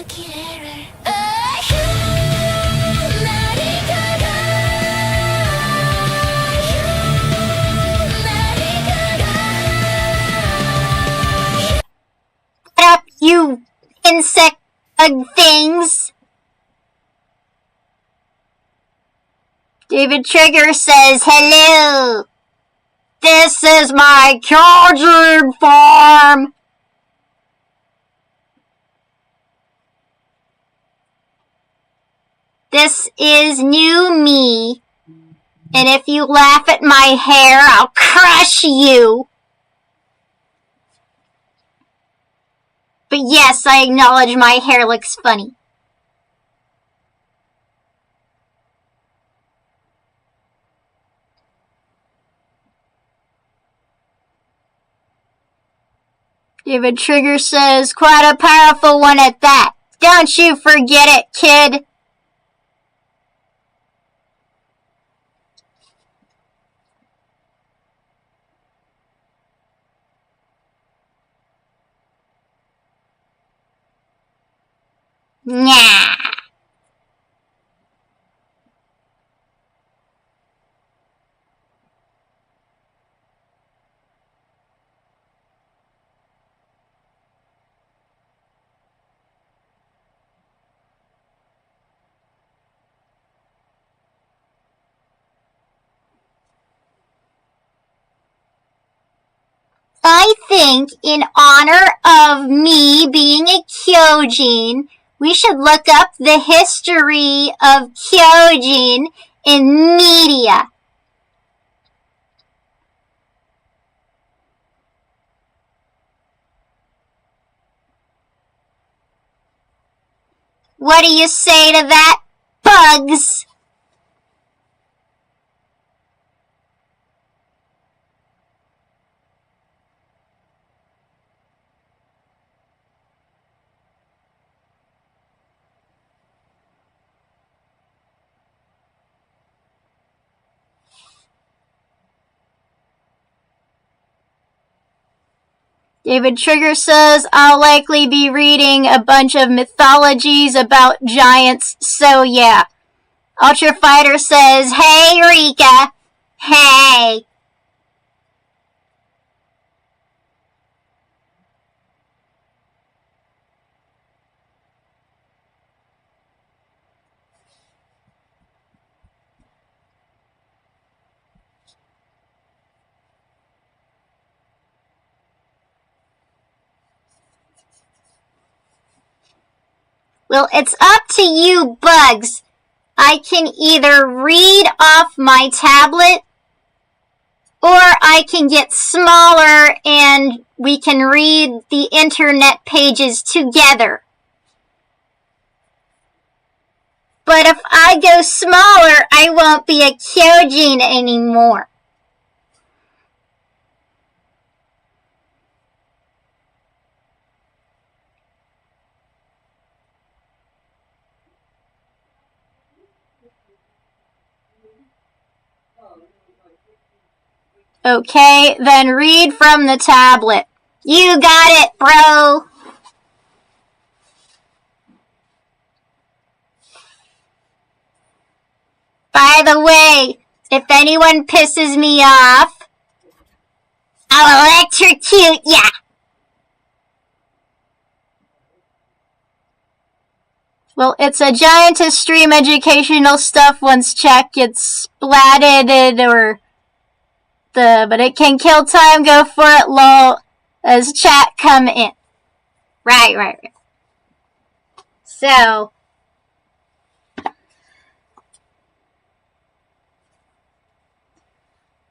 What up, you insect bug things? David Trigger says, hello. This is my Kyojin farm. This is new me. And if you laugh at my hair, I'll crush you. But yes, I acknowledge my hair looks funny. David Trigger says, quite a powerful one at that. Don't you forget it, kid. Nah. I think in honor of me being a Kyojin, we should look up the history of Kyojin in media. What do you say to that, bugs? David Trigger says, I'll likely be reading a bunch of mythologies about giants, so yeah. Ultra Fighter says, hey Rika, hey. Well, it's up to you, bugs. I can either read off my tablet, or I can get smaller and we can read the internet pages together. But if I go smaller, I won't be a Kyojin anymore. Okay, then read from the tablet. You got it, bro. By the way, if anyone pisses me off, I'll electrocute ya. Well, it's a giantess stream educational stuff once check gets splatted or but it can kill time, go for it, lol, as chat come in. Right. So,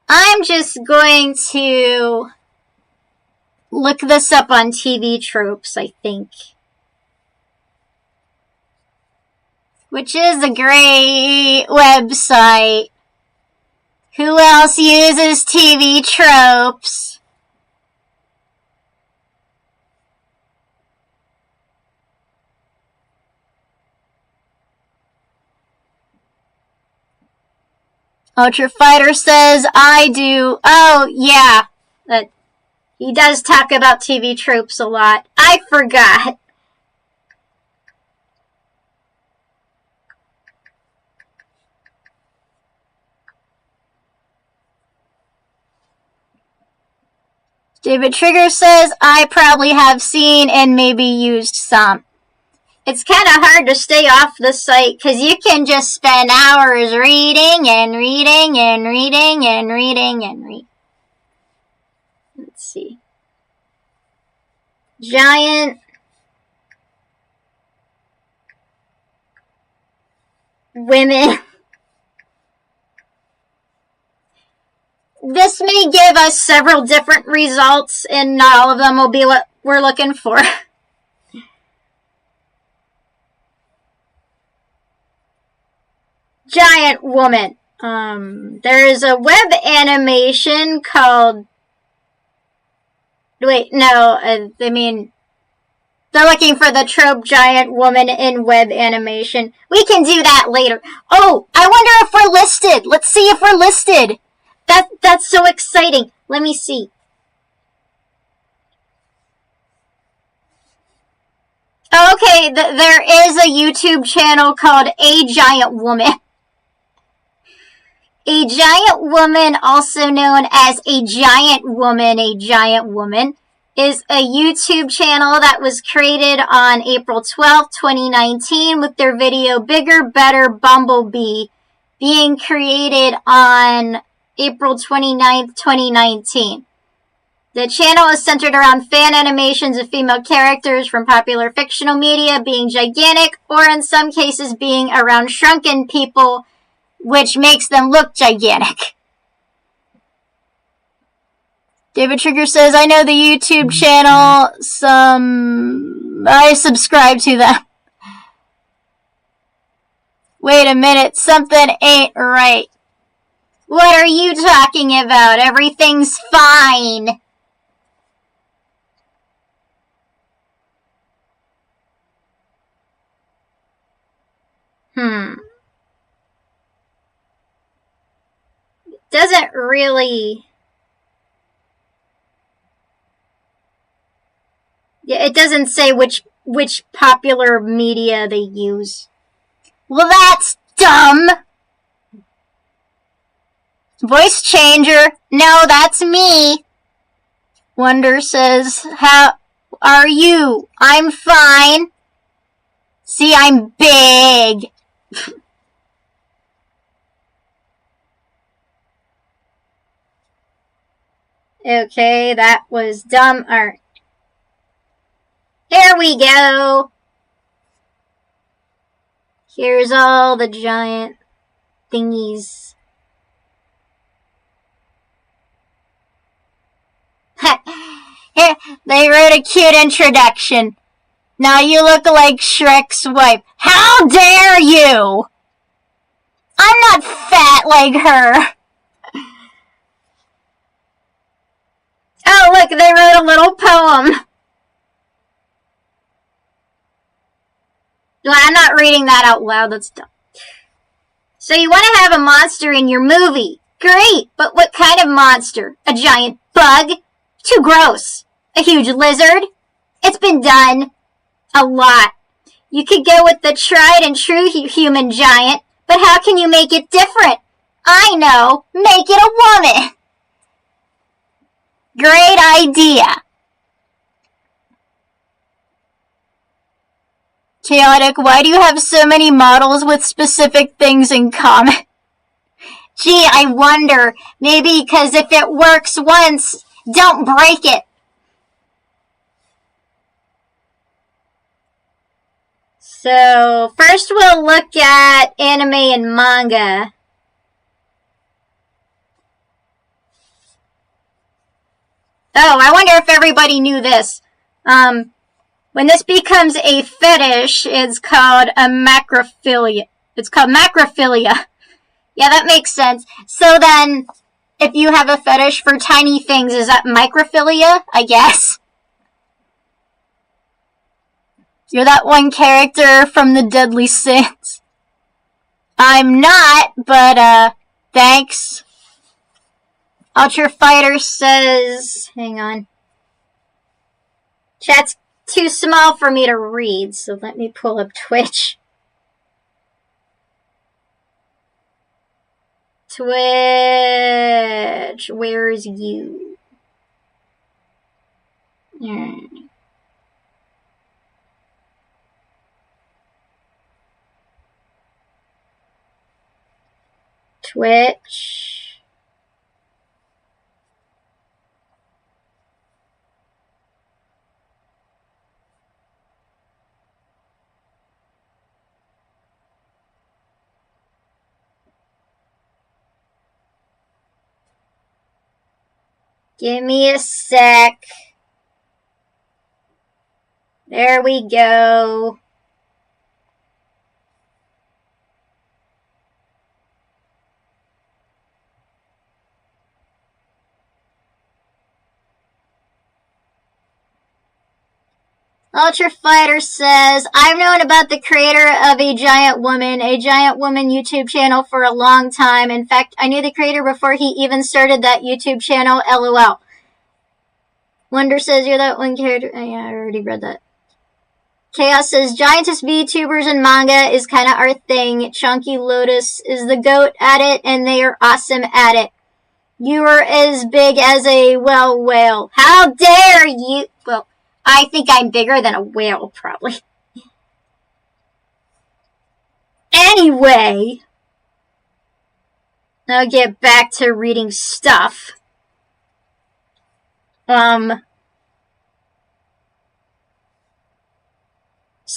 I'm just going to look this up on TV Tropes, I think. Which is a great website. Who else uses TV Tropes? Ultra Fighter says, I do. Oh, yeah. He does talk about TV Tropes a lot. I forgot. David Trigger says, I probably have seen and maybe used some. It's kind of hard to stay off the site because you can just spend hours reading and reading and reading and reading and reading. Let's see. Giant women. This may give us several different results, and not all of them will be what we're looking for. Giant woman. There is a web animation called... Wait, no, I mean... They're looking for the trope giant woman in web animation. We can do that later. Oh, I wonder if we're listed. Let's see if we're listed. That's so exciting. Let me see. Okay, there is a YouTube channel called A Giant Woman. A Giant Woman, also known as A Giant Woman, is a YouTube channel that was created on April 12, 2019 with their video Bigger, Better, Bumblebee being created on April 29th, 2019. The channel is centered around fan animations of female characters from popular fictional media being gigantic or in some cases being around shrunken people, which makes them look gigantic. David Trigger says, I know the YouTube channel, I subscribe to them. Wait a minute, something ain't right. What are you talking about? Everything's fine. Doesn't really... Yeah, it doesn't say which popular media they use. Well, that's dumb. Voice changer. No, that's me. Wonder says, how are you? I'm fine. See, I'm big. Okay, that was dumb art. Here we go. Here's all the giant thingies. Here, they wrote a cute introduction. Now you look like Shrek's wife. How dare you! I'm not fat like her. Oh, look, they wrote a little poem. Well, I'm not reading that out loud, that's dumb. So you want to have a monster in your movie. Great, but what kind of monster? A giant bug? Too gross. A huge lizard? It's been done. A lot. You could go with the tried and true human giant, but how can you make it different? I know. Make it a woman. Great idea. Chaotic, why do you have so many models with specific things in common? Gee, I wonder. Maybe because if it works once, don't break it. So, first we'll look at anime and manga. Oh, I wonder if everybody knew this. When this becomes a fetish, it's called a macrophilia. It's called macrophilia. Yeah, that makes sense. So then, if you have a fetish for tiny things, is that microphilia? I guess. You're that one character from the Deadly Sins. I'm not, but, thanks. Ultra Fighter says... Hang on. Chat's too small for me to read, so let me pull up Twitch. Twitch, where's you? Twitch. Give me a sec. There we go. Ultra Fighter says, I've known about the creator of A Giant Woman YouTube channel for a long time. In fact, I knew the creator before he even started that YouTube channel, LOL. Wonder says, you're that one character. Oh, yeah, I already read that. Chaos says, Giantess VTubers and manga is kind of our thing. Chunky Lotus is the goat at it, and they are awesome at it. You are as big as a whale. How dare you? Well, I think I'm bigger than a whale, probably. Anyway, I'll get back to reading stuff. So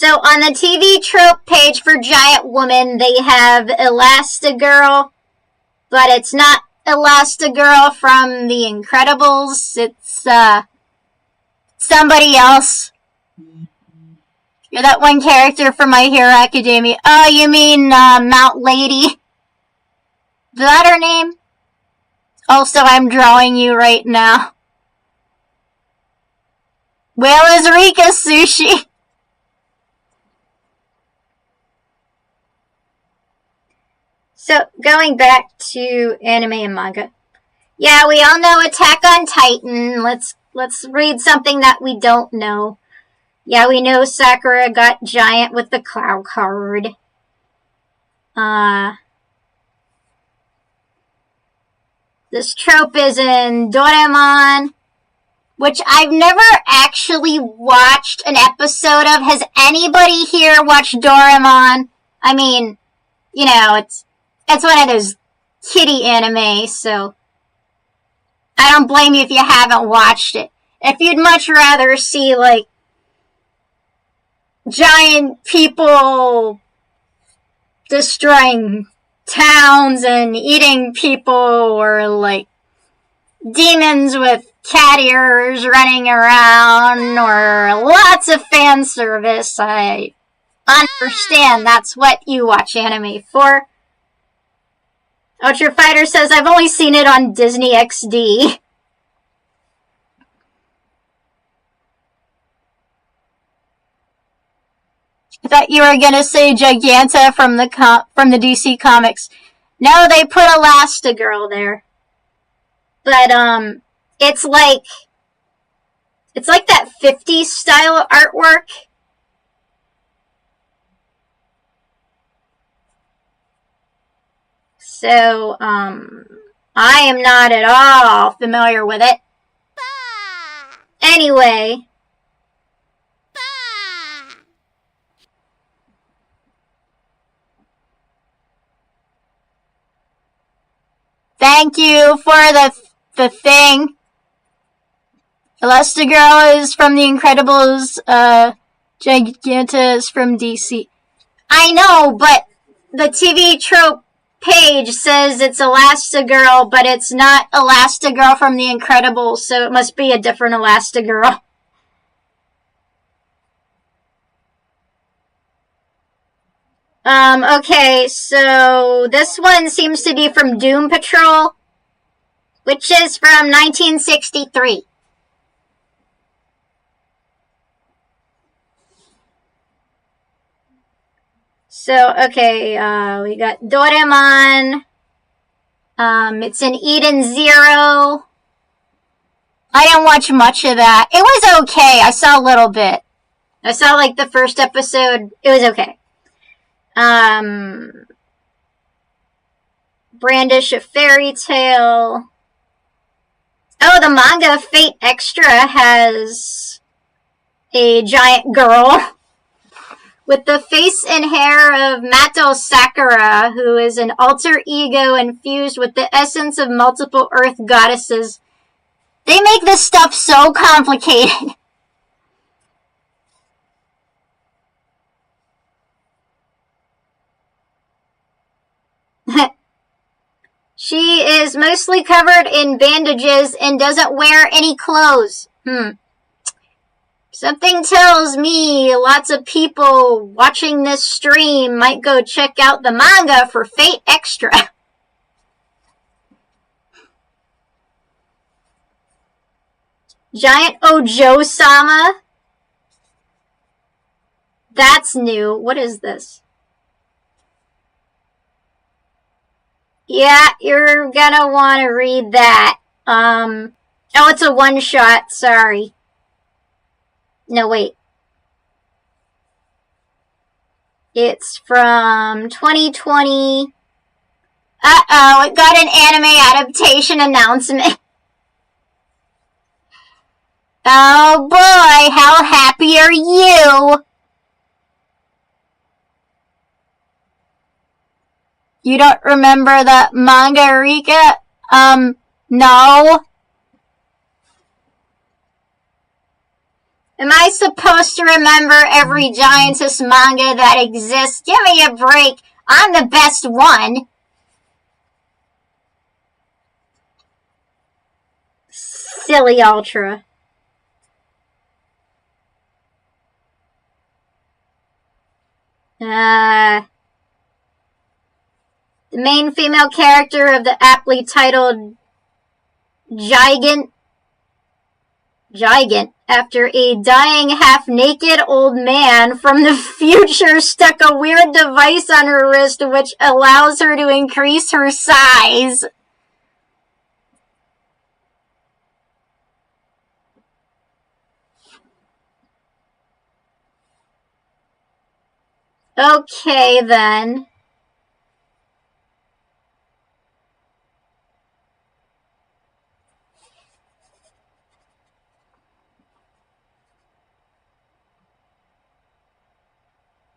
on the TV trope page for Giant Woman, they have Elastigirl, but it's not Elastigirl from The Incredibles. It's, somebody else. You're that one character from My Hero Academia. Oh, you mean, Mount Lady? Is that her name? Also, I'm drawing you right now. Where is Rika Sushi? So, going back to anime and manga. Yeah, we all know Attack on Titan. Let's read something that we don't know. Yeah, we know Sakura got giant with the Cloud card. This trope is in Doraemon, which I've never actually watched an episode of. Has anybody here watched Doraemon? I mean, you know, it's one of those kiddie anime, so I don't blame you if you haven't watched it. If you'd much rather see, like, giant people destroying towns and eating people, or, like, demons with cat ears running around, or lots of fan service, I understand that's what you watch anime for. Ultra Fighter says, I've only seen it on Disney XD. I thought you were gonna say Giganta from the DC Comics. No, they put Elastigirl there. But, it's like that 50s style artwork. So, I am not at all familiar with it. Anyway. Thank you for the thing. Elastigirl is from The Incredibles. Giganta is from DC. I know, but the TV trope page says it's Elastigirl, but it's not Elastigirl from The Incredibles, so it must be a different Elastigirl. Okay, so this one seems to be from Doom Patrol, which is from 1963. So, okay, we got Doraemon. It's in Eden Zero. I didn't watch much of that. It was okay. I saw a little bit. I saw, like, the first episode. It was okay. Brandish a Fairy Tale. Oh, the manga Fate Extra has a giant girl with the face and hair of Mato Sakura, who is an alter ego infused with the essence of multiple earth goddesses. They make this stuff so complicated. She is mostly covered in bandages and doesn't wear any clothes. Something tells me lots of people watching this stream might go check out the manga for Fate Extra. Giant Ojo-sama. That's new. What is this? Yeah, you're gonna want to read that. Oh, it's a one-shot. Sorry. No, wait. It's from 2020. Uh-oh, it got an anime adaptation announcement. Oh boy, how happy are you? You don't remember the Manga Rika? No. Am I supposed to remember every Giantess manga that exists? Give me a break. I'm the best one. Silly Ultra. The main female character of the aptly titled Gigant, after a dying half-naked old man from the future stuck a weird device on her wrist which allows her to increase her size. Okay, then.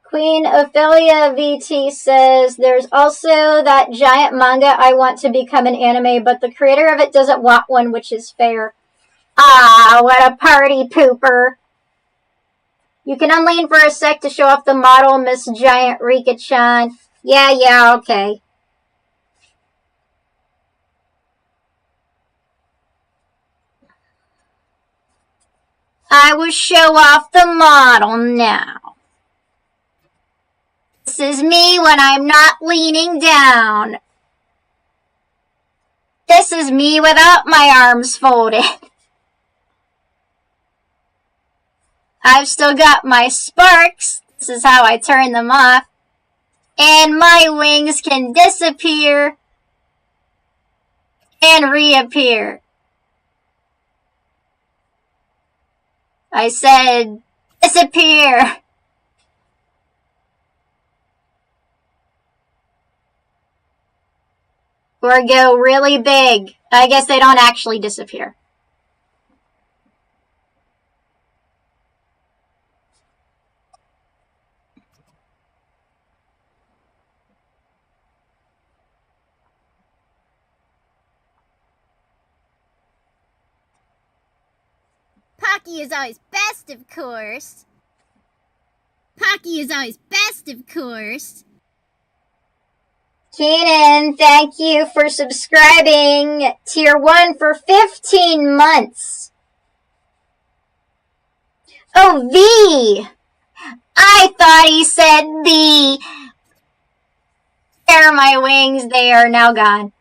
Queen Ophelia VT says, there's also that giant manga I want to become an anime, but the creator of it doesn't want one, which is fair. Ah, what a party pooper. You can unlean for a sec to show off the model, Miss Giant Rika-chan. Yeah, okay. I will show off the model now. This is me when I'm not leaning down. This is me without my arms folded. I've still got my sparks. This is how I turn them off. And my wings can disappear and reappear. I said disappear. Or go really big. I guess they don't actually disappear. Pocky is always best, of course. Pocky is always best, of course. Keenan, thank you for subscribing. Tier 1 for 15 months. Oh, V! I thought he said the. There are my wings. They are now gone.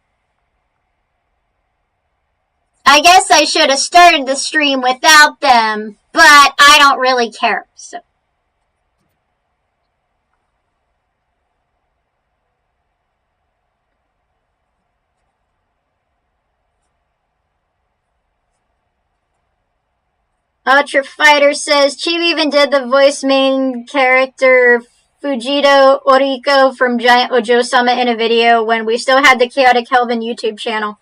I guess I should have started the stream without them, but I don't really care, so. Ultra Fighter says, Chibi even did the voice main character Fujito Oriko from Giant Ojo-sama in a video when we still had the Chaotic Helleaven YouTube channel.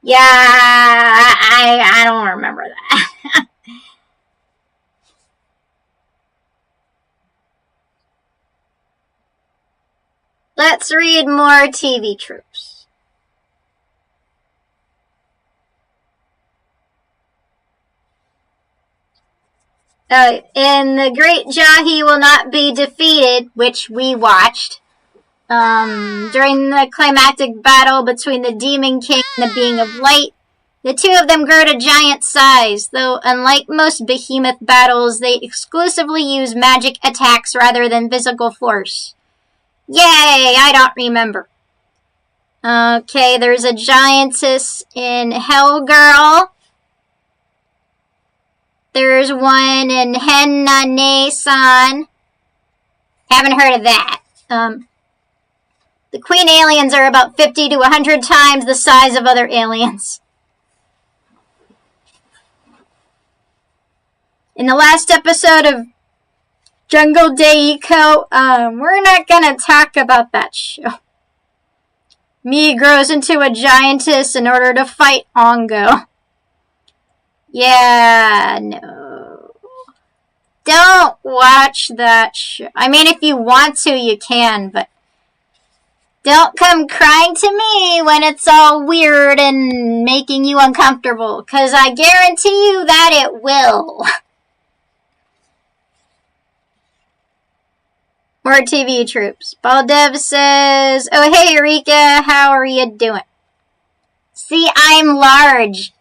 Yeah, I don't remember that. Let's read more TV tropes. In The Great Jahi Will Not Be Defeated, which we watched, during the climactic battle between the Demon King and the Being of Light, the two of them grew to giant size, though unlike most behemoth battles, they exclusively use magic attacks rather than physical force. Yay, I don't remember. Okay, there's a giantess in Hellgirl. There's one in Henna-ne-san. Haven't heard of that. The queen aliens are about 50 to 100 times the size of other aliens. In the last episode of Jungle Deiko, we're not gonna talk about that show. Mi grows into a giantess in order to fight Ongo. Yeah, no. Don't watch that show. I mean, if you want to, you can, but don't come crying to me when it's all weird and making you uncomfortable, because I guarantee you that it will. More TV troops. Baldev says, oh hey Rika, how are you doing? See, I'm large.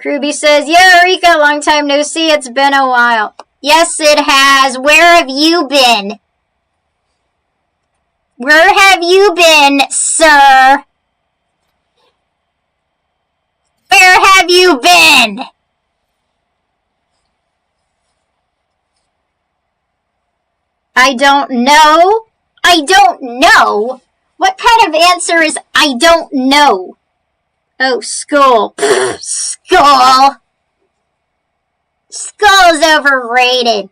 Kruby says, yeah Rika, long time no see, it's been a while. Yes it has. Where have you been? Where have you been, sir? Where have you been? I don't know. I don't know? What kind of answer is I don't know? Oh, school. School. School's overrated.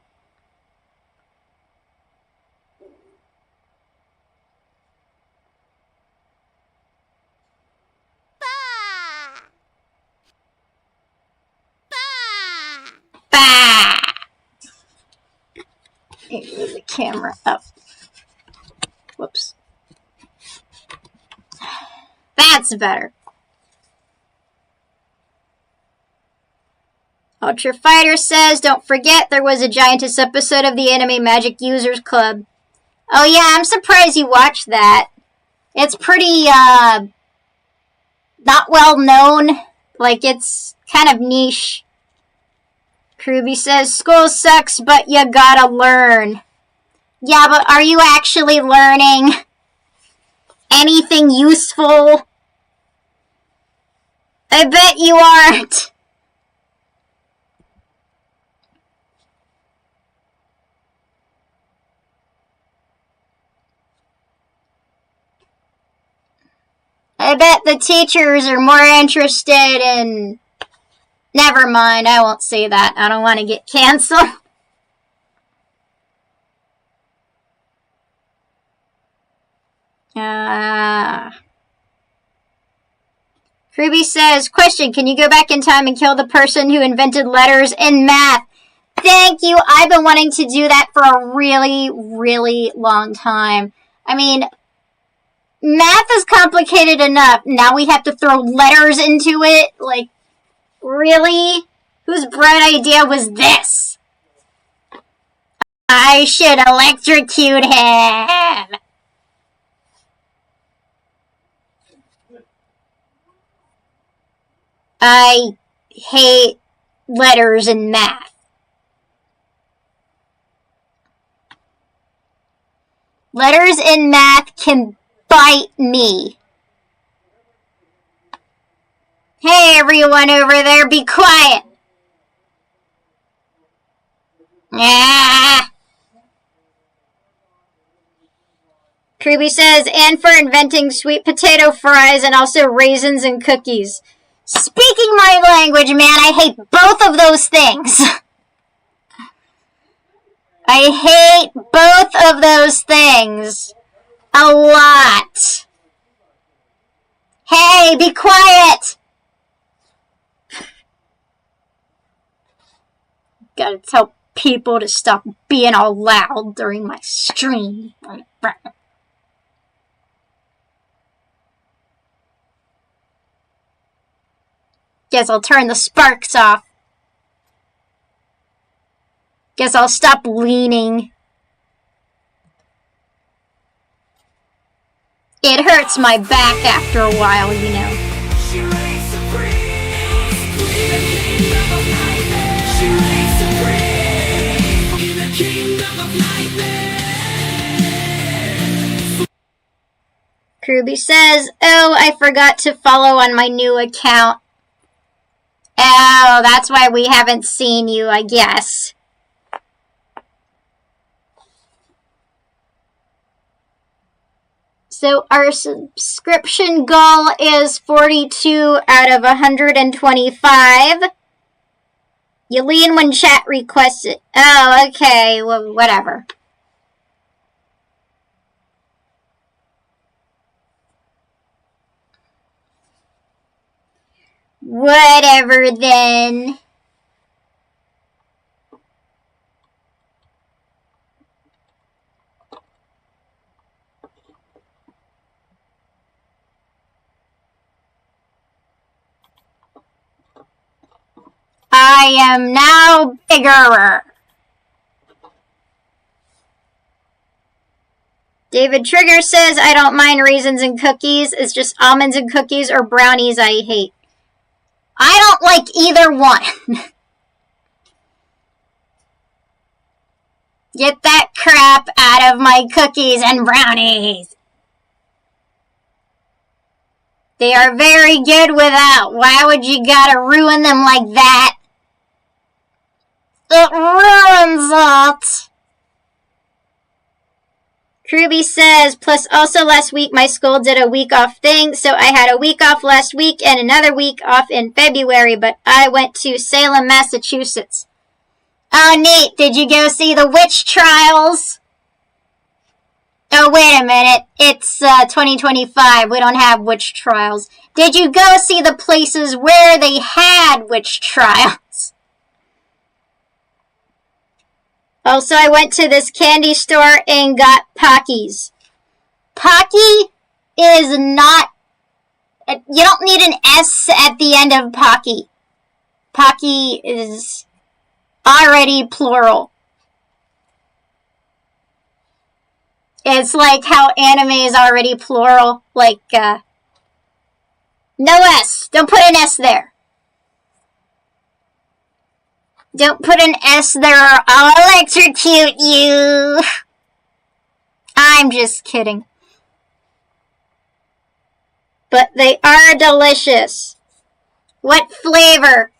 Bah. Move the camera up. Whoops. That's better. Ultra Fighter says, don't forget there was a giantess episode of the Anime Magic Users Club. Oh yeah, I'm surprised you watched that. It's pretty, not well known. Like, it's kind of niche. Kruby says, school sucks, but you gotta learn. Yeah, but are you actually learning anything useful? I bet you aren't. I bet the teachers are more interested in... Never mind, I won't say that. I don't want to get canceled. Kruby says, question, can you go back in time and kill the person who invented letters in math? Thank you. I've been wanting to do that for a really, really long time. I mean, math is complicated enough. Now we have to throw letters into it. Like, really? Whose bright idea was this? I should electrocute him. I hate letters in math. Letters in math can bite me. Hey, everyone over there, be quiet. Ah. Kruby says, and for inventing sweet potato fries and also raisins and cookies. Speaking my language, man, I hate both of those things. I hate both of those things a lot. Hey, be quiet. Gotta tell people to stop being all loud during my stream. Guess I'll turn the sparks off. Guess I'll stop leaning. It hurts my back after a while, you know. Kruby says, oh, I forgot to follow on my new account. Oh, that's why we haven't seen you, I guess. So our subscription goal is 42 out of 125. You lean when chat requests it. Oh, okay, well, whatever. Whatever then. I am now bigger. David Trigger says, I don't mind raisins and cookies. It's just almonds and cookies or brownies I hate. I don't like either one. Get that crap out of my cookies and brownies. They are very good without. Why would you gotta ruin them like that? It ruins it. Kruby says, plus also last week my school did a week off thing, so I had a week off last week and another week off in February, but I went to Salem, Massachusetts. Oh, neat. Did you go see the witch trials? Oh, wait a minute. It's 2025. We don't have witch trials. Did you go see the places where they had witch trials? Also, I went to this candy store and got Pockies. Pocky is not... You don't need an S at the end of Pocky. Pocky is already plural. It's like how anime is already plural. Like, no S. Don't put an S there. Don't put an S there or I'll electrocute you. I'm just kidding. But they are delicious. What flavor?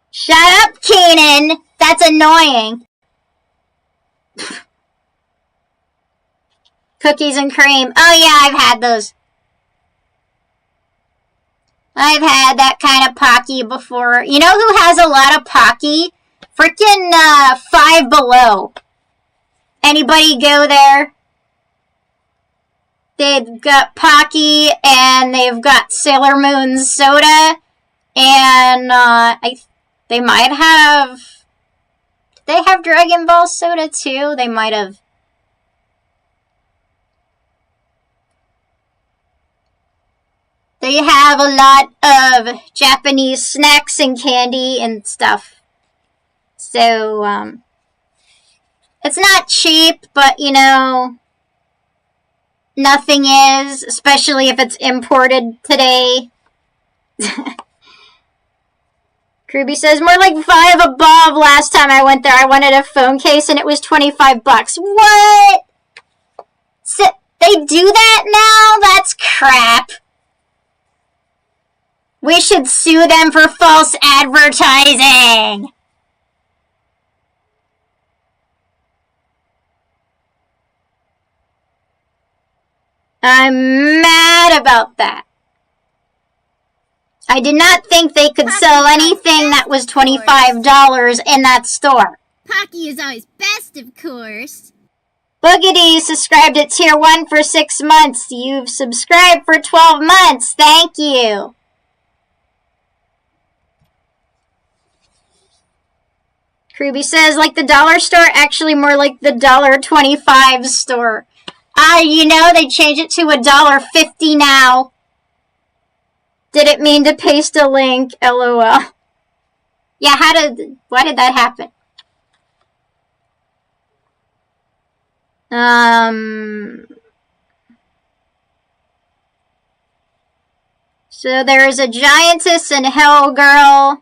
Shut up, Keenan. That's annoying. Cookies and cream. Oh yeah, I've had those. I've had that kind of Pocky before. You know who has a lot of Pocky? Frickin' Five Below. Anybody go there? They've got Pocky and they've got Sailor Moon soda. And they might have... They have Dragon Ball soda too. They might have... They have a lot of Japanese snacks and candy and stuff. So, it's not cheap, but, you know, nothing is, especially if it's imported today. Kruby says, more like 5 above last time I went there. I wanted a phone case and it was $25. What? So, they do that now? That's crap. We should sue them for false advertising. I'm mad about that. I did not think they could sell anything that was $25 in that store. Pocky is always best, of course. Boogity subscribed at tier 1 for 6 months. You've subscribed for 12 months. Thank you. Kruby says, like the dollar store, actually more like the $1.25 store. You know, they changed it to $1.50 now. Didn't mean to paste a link, LOL. Yeah, why did that happen? So there's a giantess and Hell Girl.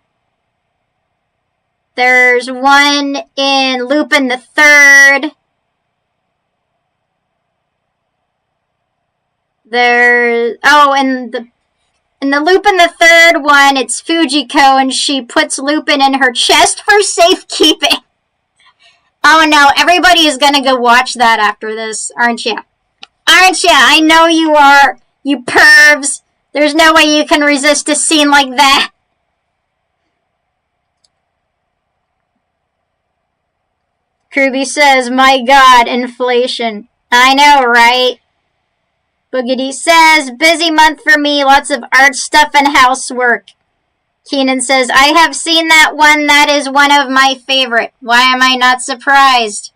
There's one in Lupin the Third. In the Lupin the Third one, it's Fujiko, and she puts Lupin in her chest for safekeeping. Oh no, everybody is gonna go watch that after this, aren't you? Aren't you? I know you are, you pervs. There's no way you can resist a scene like that. Kruby says, my god, inflation. I know, right? Boogity says, busy month for me, lots of art stuff and housework. Keenan says, I have seen that one, that is one of my favorite. Why am I not surprised?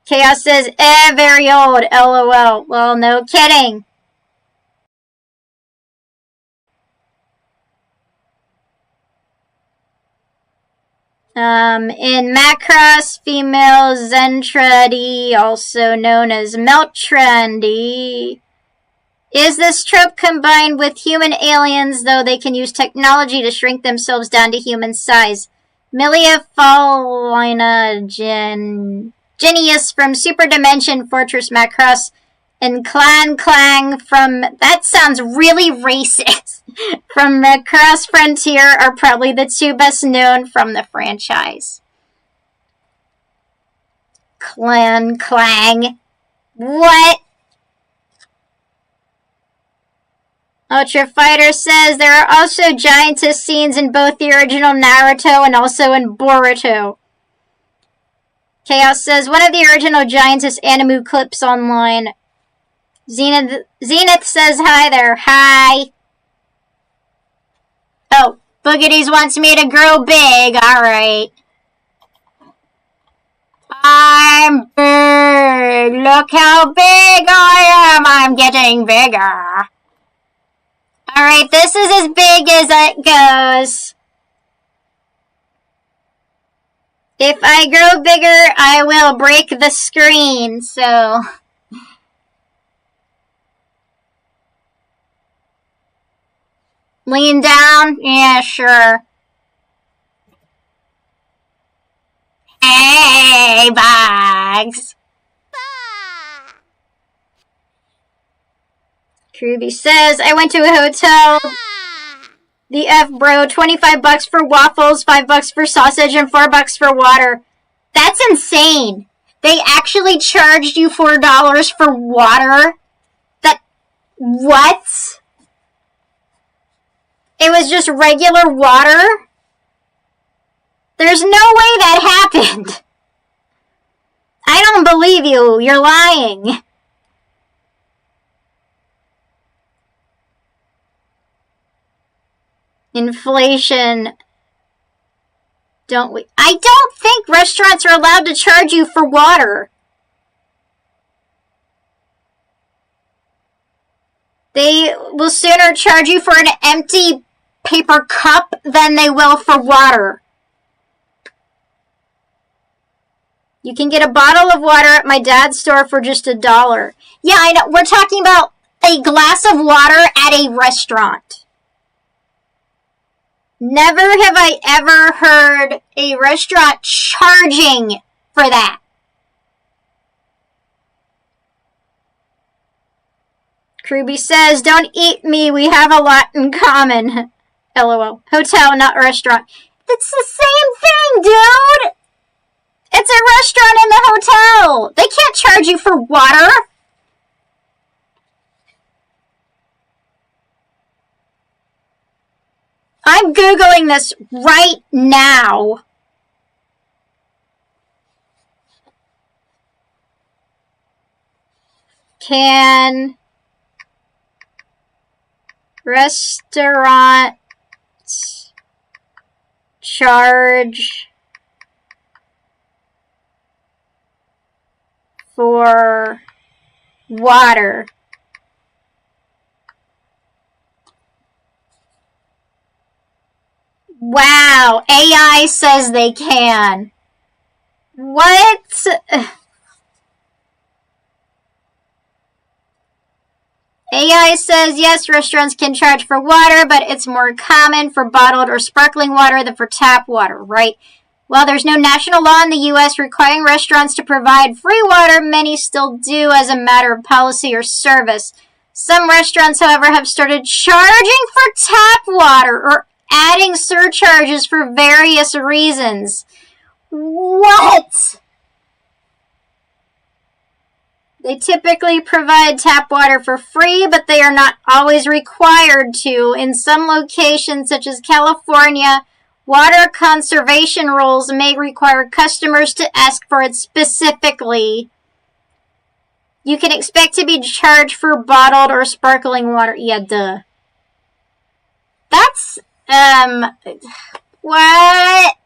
Chaos says, very old, LOL. Well, no kidding. In Macross, female Zentradi, also known as Meltrandi, is this trope combined with human aliens, though they can use technology to shrink themselves down to human size. Milia Faulina Genius from Super Dimension Fortress Macross and Clan Clang from, that sounds really racist, from Macross Frontier are probably the two best known from the franchise. Clan Clang. What? Ultra Fighter says there are also giantess scenes in both the original Naruto and also in Boruto. Chaos says one of the original giantess anime clips online. Zenith says hi there. Hi. Oh, Boogities wants me to grow big. Alright. I'm big. Look how big I am. I'm getting bigger. Alright, this is as big as it goes. If I grow bigger, I will break the screen, so... Lean down? Yeah, sure. Hey, Bugs! Kruby says, I went to a hotel. The F, bro. $25 for waffles, $5 for sausage, and $4 for water. That's insane. They actually charged you $4 for water? What? It was just regular water? There's no way that happened. I don't believe you. You're lying. Inflation. I don't think restaurants are allowed to charge you for water. They will sooner charge you for an empty paper cup than they will for water. You can get a bottle of water at my dad's store for just $1. Yeah, I know. We're talking about a glass of water at a restaurant. Never have I ever heard a restaurant charging for that. Kruby says, don't eat me, we have a lot in common. LOL. Hotel, not restaurant. It's the same thing, dude! It's a restaurant in the hotel! They can't charge you for water! I'm Googling this right now. Can restaurant charge for water? Wow, AI says they can. What? AI says, yes, restaurants can charge for water, but it's more common for bottled or sparkling water than for tap water, right? While there's no national law in the U.S. requiring restaurants to provide free water, many still do as a matter of policy or service. Some restaurants, however, have started charging for tap water or adding surcharges for various reasons. What? They typically provide tap water for free, but they are not always required to. In some locations, such as California, water conservation rules may require customers to ask for it specifically. You can expect to be charged for bottled or sparkling water. Yeah, duh. That's, what?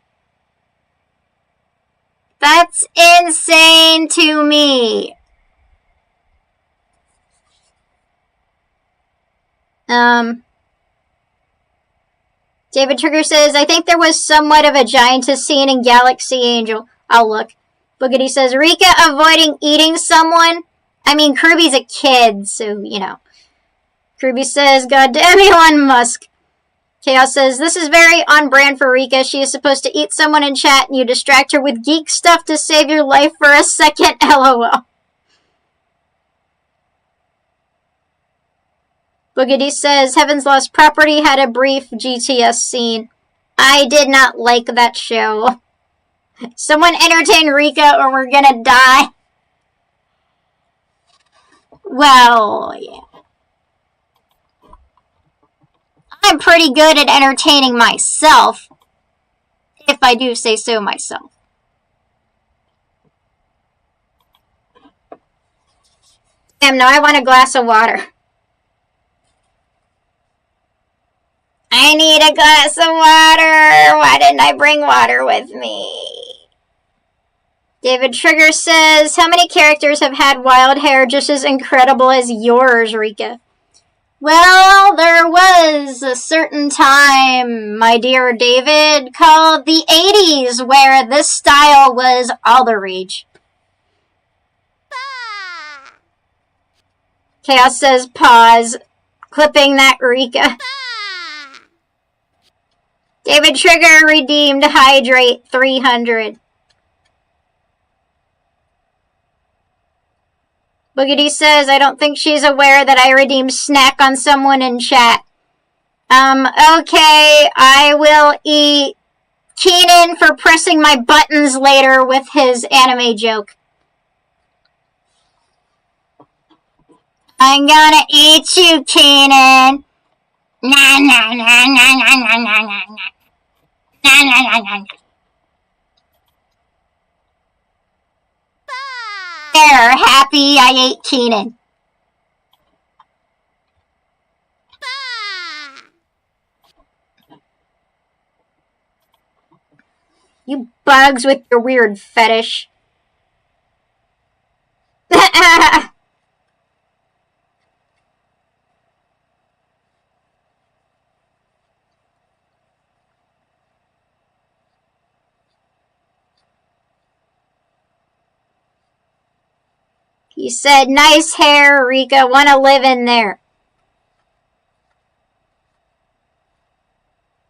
That's insane to me. David Trigger says, I think there was somewhat of a giantess scene in Galaxy Angel. I'll look. Boogity says, Rika avoiding eating someone? I mean, Kirby's a kid, so, you know. Kirby says, God damn Elon Musk. Chaos says, this is very on brand for Rika. She is supposed to eat someone in chat and you distract her with geek stuff to save your life for a second, lol. Boogity says, Heaven's Lost Property had a brief GTS scene. I did not like that show. Someone entertain Rika or we're gonna die. Well, yeah. I'm pretty good at entertaining myself, if I do say so myself. Damn, now I want a glass of water. I need a glass of water. Why didn't I bring water with me? David Trigger says, how many characters have had wild hair just as incredible as yours, Rika? Well, there was a certain time, my dear David, called the 80s, where this style was all the rage. Chaos says, pause, clipping that Rika. David Trigger redeemed Hydrate 300. Boogity says, I don't think she's aware that I redeemed Snack on someone in chat. Okay, I will eat Keenan for pressing my buttons later with his anime joke. I'm gonna eat you, Keenan. Nah, nah, nah, nah, nah, nah, nah, nah, nah. Nah, nah, nah, nah, nah. There, happy I ate Keenan. You bugs with your weird fetish. He said, nice hair, Rika. Wanna live in there.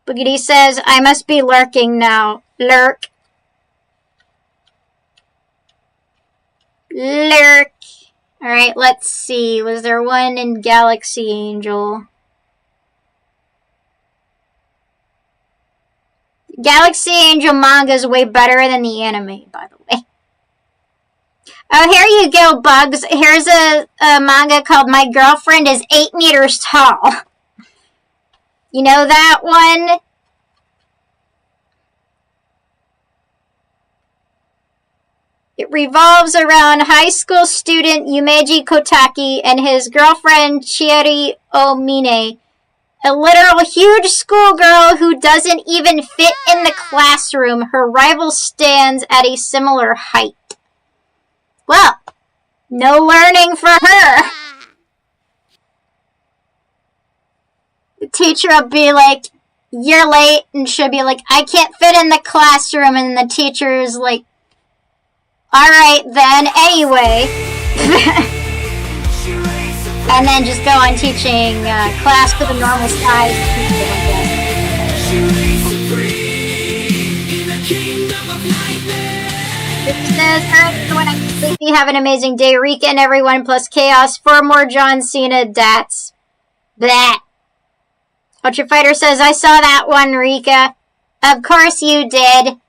Boogity says, I must be lurking now. Lurk. Lurk. Alright, let's see. Was there one in Galaxy Angel? Galaxy Angel manga is way better than the anime, by the way. Oh, here you go, Bugs. Here's a manga called My Girlfriend is 8 meters Tall. You know that one? It revolves around high school student Yumeji Kotaki and his girlfriend Chieri Omine, a literal huge schoolgirl who doesn't even fit in the classroom. Her rival stands at a similar height. Well, no learning for her. The teacher will be like, "You're late," and she'll be like, "I can't fit in the classroom," and the teacher's like, "Alright then, anyway." And then just go on teaching class for the normal size people, I guess. It says, "Alright, everyone, I'm sleepy. Have an amazing day. Rika and everyone plus chaos. 4 more John Cena dats. Bleh." Ultra Fighter says, "I saw that one, Rika." Of course you did.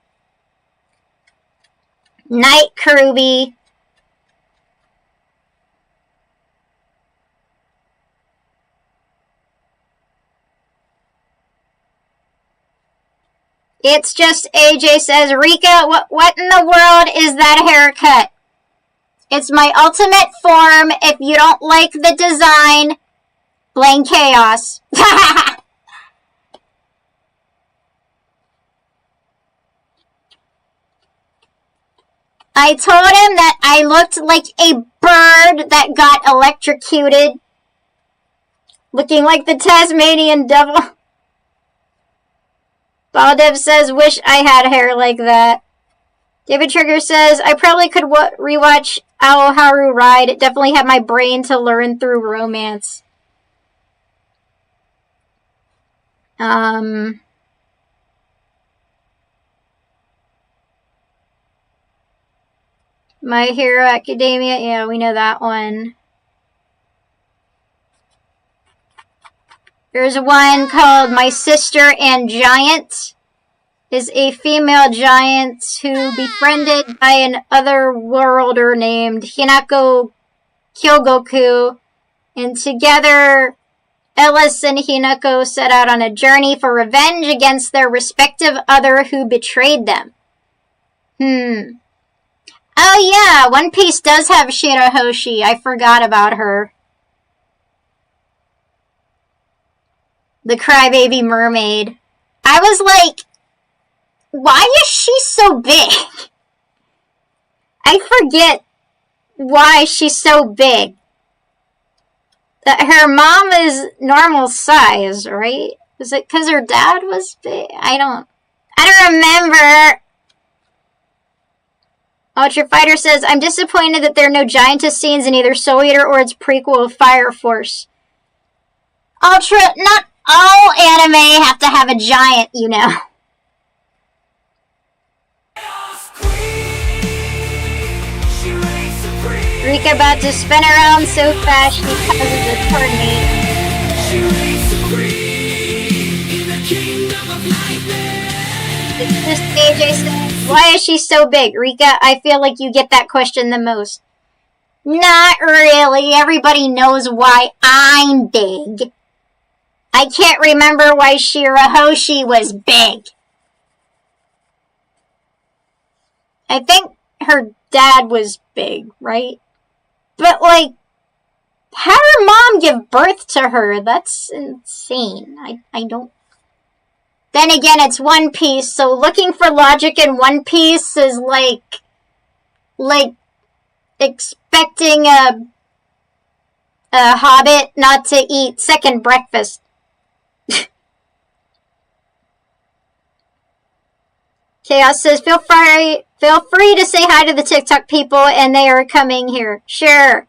Night Karubi. It's just AJ says, "Rika, what in the world is that haircut?" It's my ultimate form. If you don't like the design, blame chaos. I told him that I looked like a bird that got electrocuted. Looking like the Tasmanian devil. Baldev says, "Wish I had hair like that." David Trigger says, "I probably could rewatch Aoharu Ride. It definitely had my brain to learn through romance." My Hero Academia, yeah, we know that one. There's one called My Sister and Giant. Is a female giant who befriended by an otherworlder named Hinako Kyogoku, and together Ellis and Hinako set out on a journey for revenge against their respective other who betrayed them. Oh yeah, One Piece does have Shirahoshi. I forgot about her. The crybaby mermaid. I was like, why is she so big? I forget why she's so big. Her mom is normal size, right? Is it because her dad was big? I don't remember. Ultra Fighter says, "I'm disappointed that there are no giantess scenes in either Soul Eater or its prequel of Fire Force." Ultra, not all anime have to have a giant, you know. Rika about to spin around so fast she causes a tornado. It's just AJ says, "Why is she so big?" Rika, I feel like you get that question the most. Not really. Everybody knows why I'm big. I can't remember why Shirahoshi was big. I think her dad was big, right? But, like, how did her mom give birth to her? That's insane. I don't... Then again, it's One Piece, so looking for logic in One Piece is like expecting a hobbit not to eat second breakfast. Chaos says, feel free to say hi to the TikTok people, and they are coming here. Sure.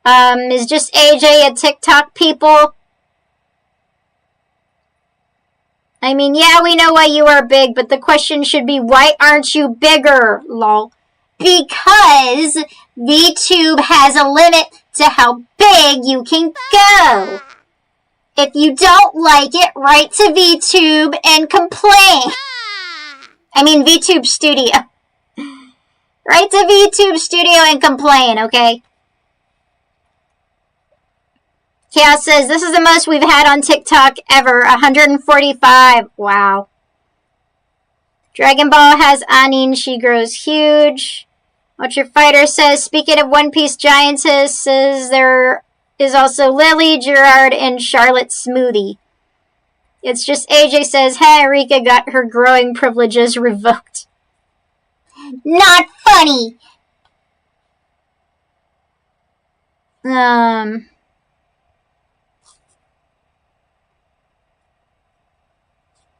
Is just AJ a TikTok people? I mean, yeah, we know why you are big, but the question should be, why aren't you bigger, lol? Because VTube has a limit to how big you can go. If you don't like it, write to VTube and complain. I mean, VTube Studio. Write to VTube Studio and complain, okay? Chaos says, this is the most we've had on TikTok ever. 145. Wow. Dragon Ball has Anin. She grows huge. Ultra Fighter says, speaking of One Piece giantesses, there is also Lily, Gerard, and Charlotte Smoothie. It's just AJ says, hey, Rika got her growing privileges revoked. Not funny!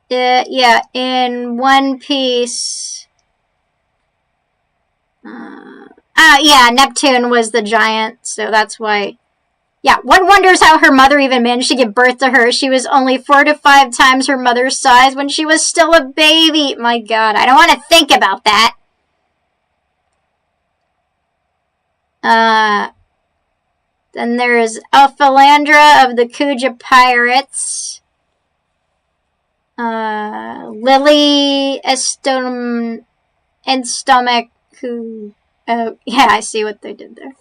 Yeah, in One Piece... yeah, Neptune was the giant, so that's why... Yeah, one wonders how her mother even managed to give birth to her. She was only 4 to 5 times her mother's size when she was still a baby. My god, I don't want to think about that. Then there's Alphalandra of the Kuja Pirates. Lily Stomach, who... Oh, yeah, I see what they did there.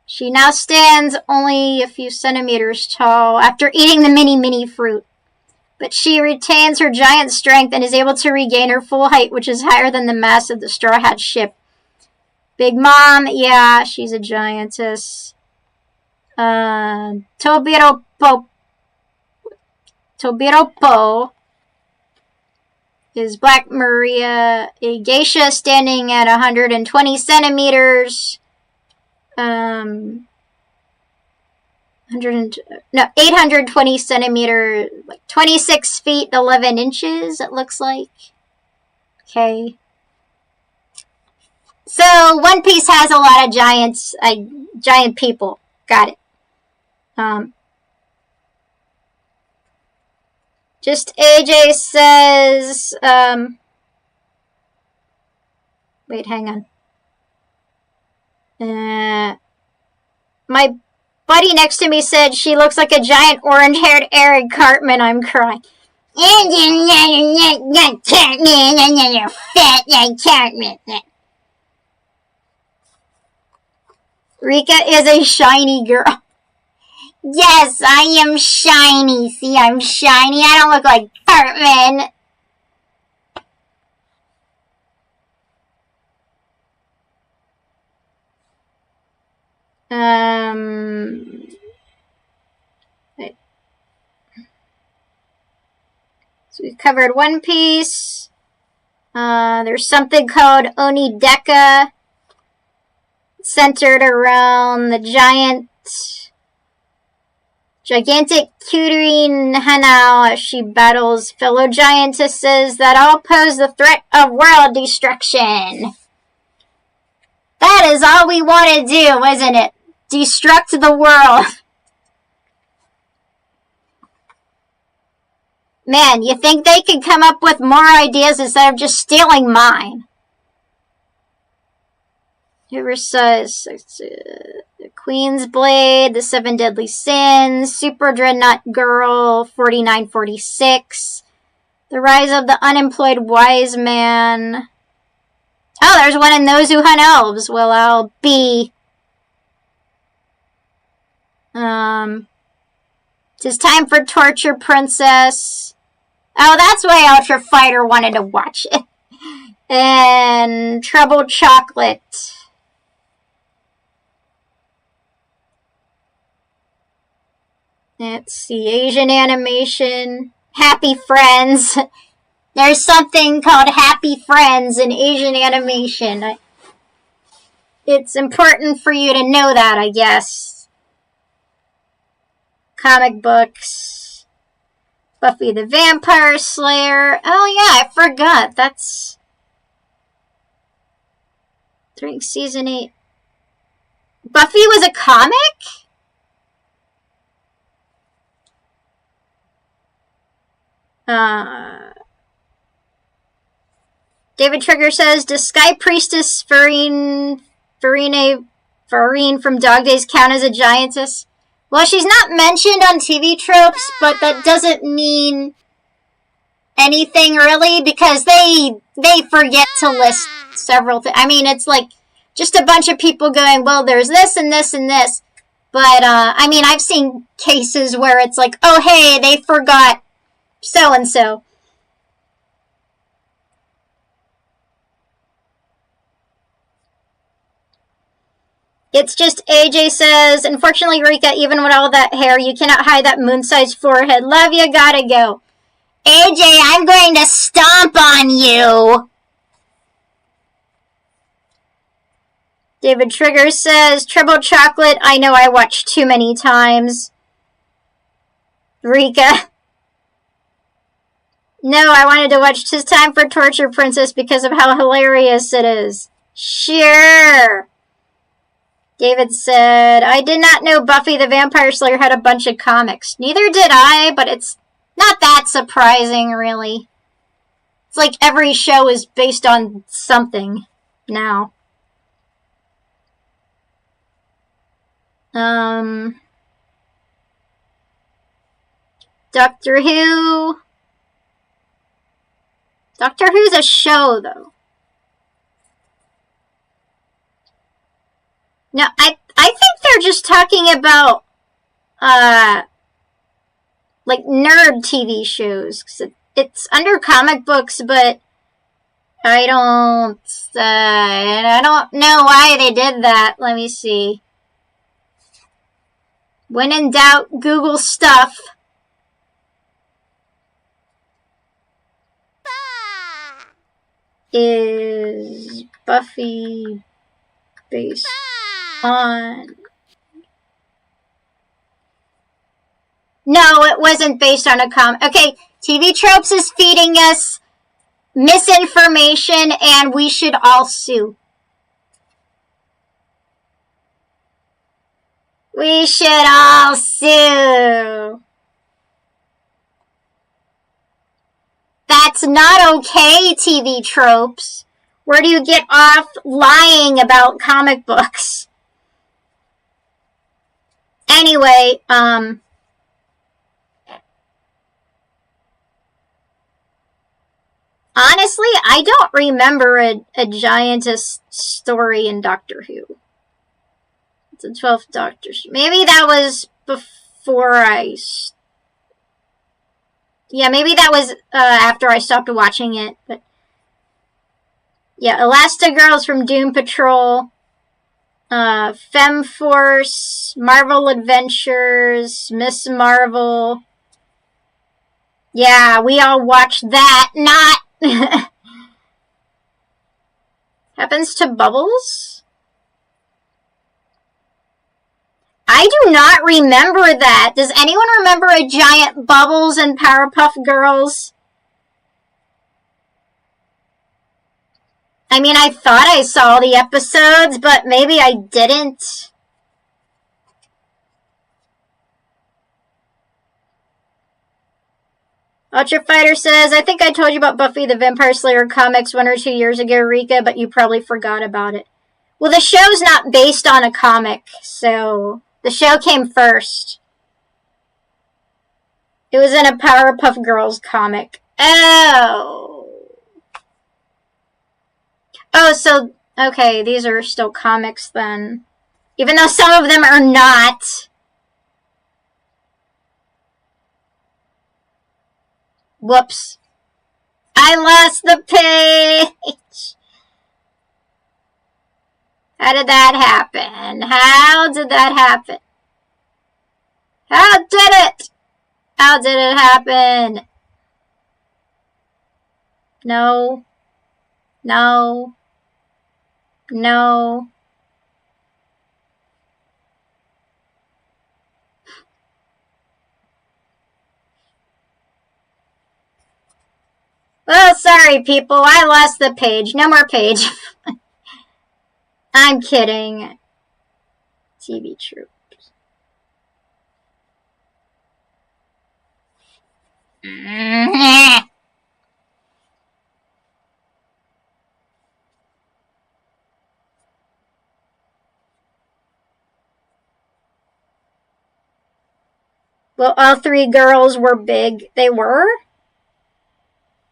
She now stands only a few centimeters tall after eating the mini fruit. But she retains her giant strength and is able to regain her full height, which is higher than the mast of the Straw Hat ship. Big Mom, yeah, she's a giantess. Tobiropo is Black Maria, a geisha standing at 120 centimeters. 820 centimeters, like 26 feet, 11 inches, it looks like. Okay. So, One Piece has a lot of giant people. Got it. Just AJ says, wait, hang on. My buddy next to me said she looks like a giant orange-haired Eric Cartman. I'm crying. Rika is a shiny girl. Yes, I am shiny. See, I'm shiny. I don't look like Cartman. So we've covered One Piece. There's something called Onideka, centered around the gigantic Kyojin Hanao as she battles fellow giantesses that all pose the threat of world destruction. That is all we want to do, isn't it? Destruct the world. Man, you think they could come up with more ideas instead of just stealing mine? Whoever says the Queen's Blade, the Seven Deadly Sins, Super Dreadnought Girl, 4946, The Rise of the Unemployed Wise Man. Oh, there's one in Those Who Hunt Elves. Well, I'll be... It's time for Torture Princess. Oh, that's why Ultra Fighter wanted to watch it. And Troubled Chocolate. Let's see, Asian animation. Happy Friends. There's something called Happy Friends in Asian animation. It's important for you to know that, I guess. Comic books. Buffy the Vampire Slayer. Oh yeah, I forgot. That's during season 8. Buffy was a comic? David Trigger says, does Sky Priestess Farine from Dog Days count as a giantess? Well, she's not mentioned on TV tropes, but that doesn't mean anything really, because they forget to list several things. I mean, it's like just a bunch of people going, well, there's this and this and this, But, I mean, I've seen cases where it's like, oh, hey, they forgot so-and-so. It's just, AJ says, unfortunately, Rika, even with all that hair, you cannot hide that moon-sized forehead. Love you, gotta go. AJ, I'm going to stomp on you. David Trigger says, Triple Chocolate, I know I watched too many times. Rika. No, I wanted to watch 'Tis Time for Torture Princess because of how hilarious it is. Sure. David said, I did not know Buffy the Vampire Slayer had a bunch of comics. Neither did I, but it's not that surprising, really. It's like every show is based on something now. Doctor Who. Doctor Who's a show, though. No, I think they're just talking about, like, nerd TV shows. 'Cause it's under comic books, but I don't know why they did that. Let me see. When in doubt, Google stuff. Is Buffy based on... No, it wasn't based on a comic. Okay, TV Tropes is feeding us misinformation, and we should all sue. We should all sue. That's not okay, TV Tropes. Where do you get off lying about comic books? Anyway, honestly, I don't remember a giantess story in Doctor Who. It's a 12th Doctor. Maybe that was before yeah, maybe that was after I stopped watching it. But yeah, Elastigirls from Doom Patrol, Femforce, Marvel Adventures, Miss Marvel. Yeah, we all watched that. Not happens to Bubbles? I do not remember that. Does anyone remember a giant Bubbles in Powerpuff Girls? I mean, I thought I saw the episodes, but maybe I didn't. Ultra Fighter says, I think I told you about Buffy the Vampire Slayer comics 1 or 2 years ago, Rika, but you probably forgot about it. Well, the show's not based on a comic, so the show came first. It was in a Powerpuff Girls comic. Oh, so, okay, these are still comics then. Even though some of them are not. Whoops. I lost the page. How did that happen? How did that happen? How did it? How did it happen? No. No. No. Well, sorry, people. I lost the page. No more page. I'm kidding. TV Troops. Well, all 3 girls were big. They were?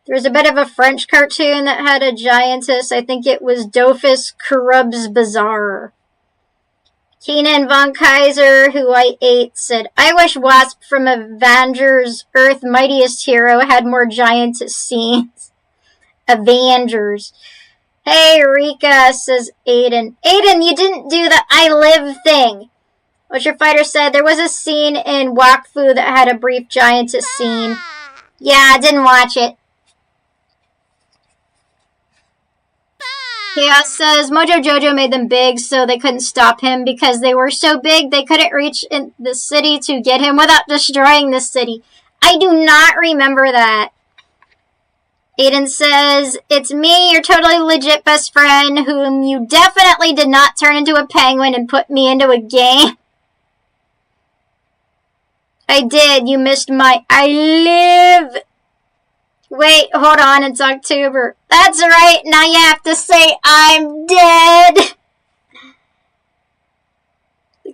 There was a bit of a French cartoon that had a giantess. I think it was Dofus Kurub's Bazaar. Keenan Von Kaiser, who I ate, said, I wish Wasp from Avengers Earth Mightiest Hero had more giant scenes. Avengers. Hey, Rika, says Aiden. Aiden, you didn't do the I live thing. What your fighter said, there was a scene in Wakfu that had a brief giantess scene. Yeah, I didn't watch it. Chaos says, Mojo Jojo made them big so they couldn't stop him because they were so big they couldn't reach in the city to get him without destroying the city. I do not remember that. Aiden says, it's me, your totally legit best friend, whom you definitely did not turn into a penguin and put me into a game. I did. You missed my I live. Wait, hold on. It's October. That's right. Now you have to say I'm dead.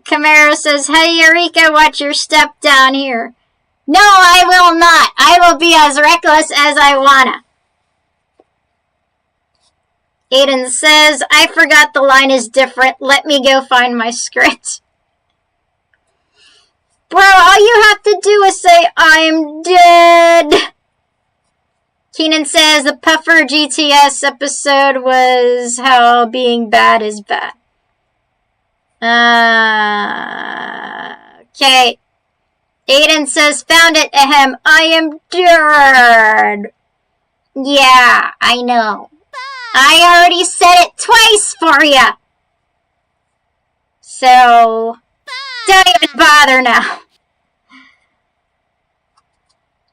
Camaro says, hey, Eureka, watch your step down here. No, I will not. I will be as reckless as I wanna. Aiden says, I forgot the line is different. Let me go find my script. Bro, all you have to do is say, I'm dead. Keenan says, the Puffer GTS episode was how being bad is bad. Okay. Aiden says, found it, ahem. I am dead. Yeah, I know. I already said it twice for ya. So, don't even bother now.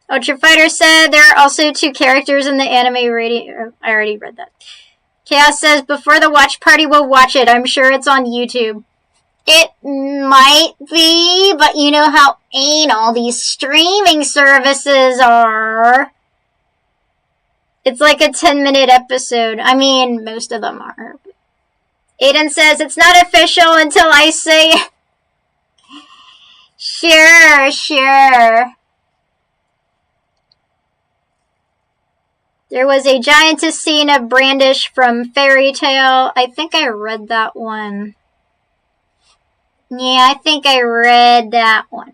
Ultra Fighter said there are also 2 characters in the anime radio. I already read that. Chaos says, before the watch party, we'll watch it. I'm sure it's on YouTube. It might be, but you know how anal these streaming services are. It's like a 10-minute episode. I mean, most of them are. Aiden says, it's not official until I say Sure. There was a giantess scene of Brandish from Fairy Tail. I think I read that one. Yeah, I think I read that one.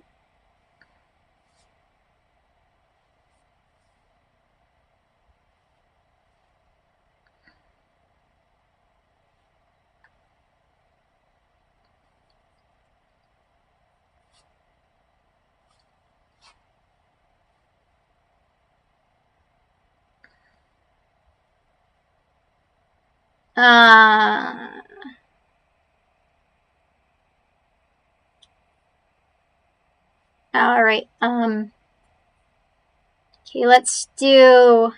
Alright, okay, let's do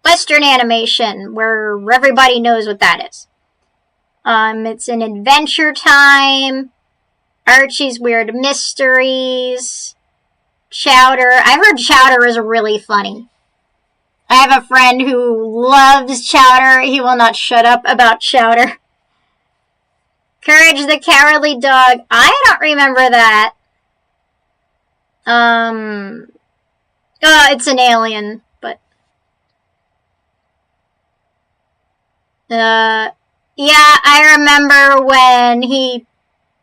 Western animation, where everybody knows what that is. It's an Adventure Time, Archie's Weird Mysteries, Chowder. I heard Chowder is really funny. I have a friend who loves Chowder. He will not shut up about Chowder. Courage the Cowardly Dog. I don't remember that. It's an alien, but yeah, I remember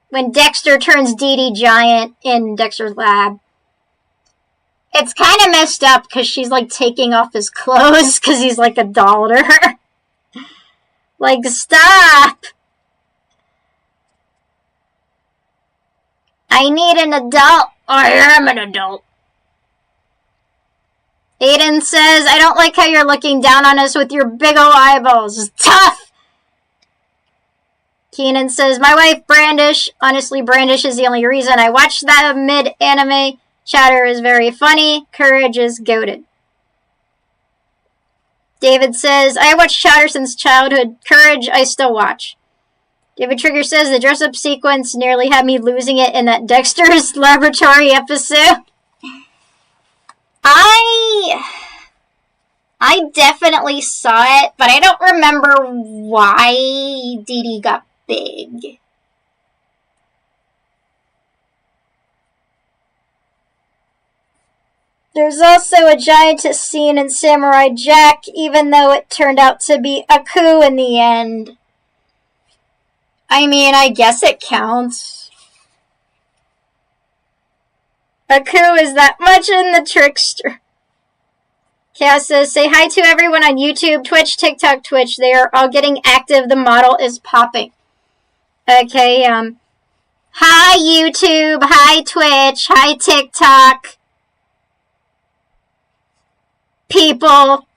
when Dexter turns Dee Dee giant in Dexter's lab. It's kind of messed up because she's like taking off his clothes because he's like a doll to her. Like, stop! I need an adult. I am an adult. Aiden says, I don't like how you're looking down on us with your big ol' eyeballs. Tough! Keenan says, my wife Brandish. Honestly, Brandish is the only reason I watched that mid-anime. Chowder is very funny. Courage is goated. David says, I watched Chowder since childhood. Courage, I still watch. David Trigger says, the dress-up sequence nearly had me losing it in that Dexter's Laboratory episode. I definitely saw it, but I don't remember why Dee Dee got big. There's also a giantess scene in Samurai Jack, even though it turned out to be a coup in the end. I mean, I guess it counts. Aku is that much in the trickster. Chaos says, say hi to everyone on YouTube, Twitch, TikTok, Twitch. They are all getting active. The model is popping. Okay, hi YouTube, hi Twitch, hi TikTok. People,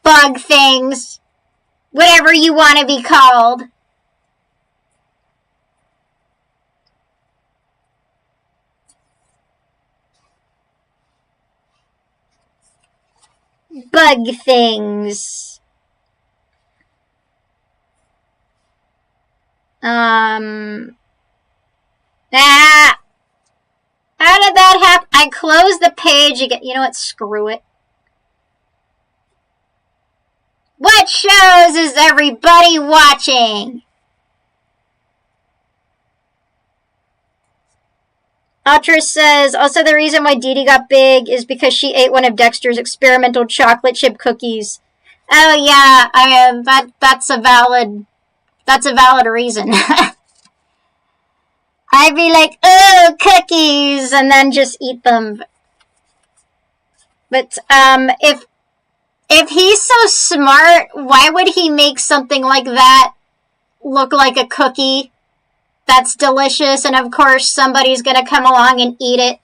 bug things, whatever you want to be called. Bug things. How did that happen? I closed the page again. You know what? Screw it. What shows is everybody watching? Ultra says, also the reason why Dee Dee got big is because she ate one of Dexter's experimental chocolate chip cookies. Oh yeah, that's a valid reason. I'd be like, oh, cookies, and then just eat them. But if he's so smart, why would he make something like that look like a cookie that's delicious, and of course somebody's gonna come along and eat it?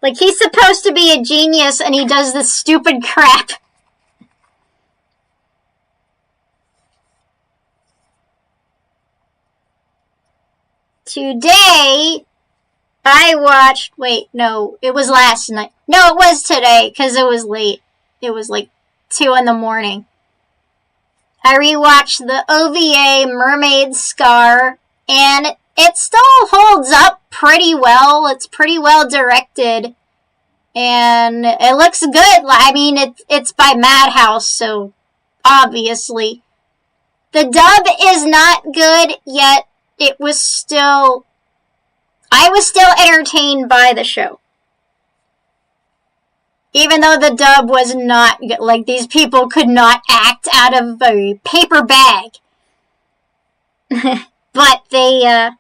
Like, he's supposed to be a genius, and he does this stupid crap. Today, I watched, wait, no, it was last night. No, it was today, because it was late. It was like 2 in the morning. I rewatched the OVA Mermaid Scar, and it still holds up pretty well. It's pretty well directed, and it looks good. I mean, it's by Madhouse, so obviously. The dub is not good, yet I was still entertained by the show. Even though the dub was not good. Like, these people could not act out of a paper bag. But it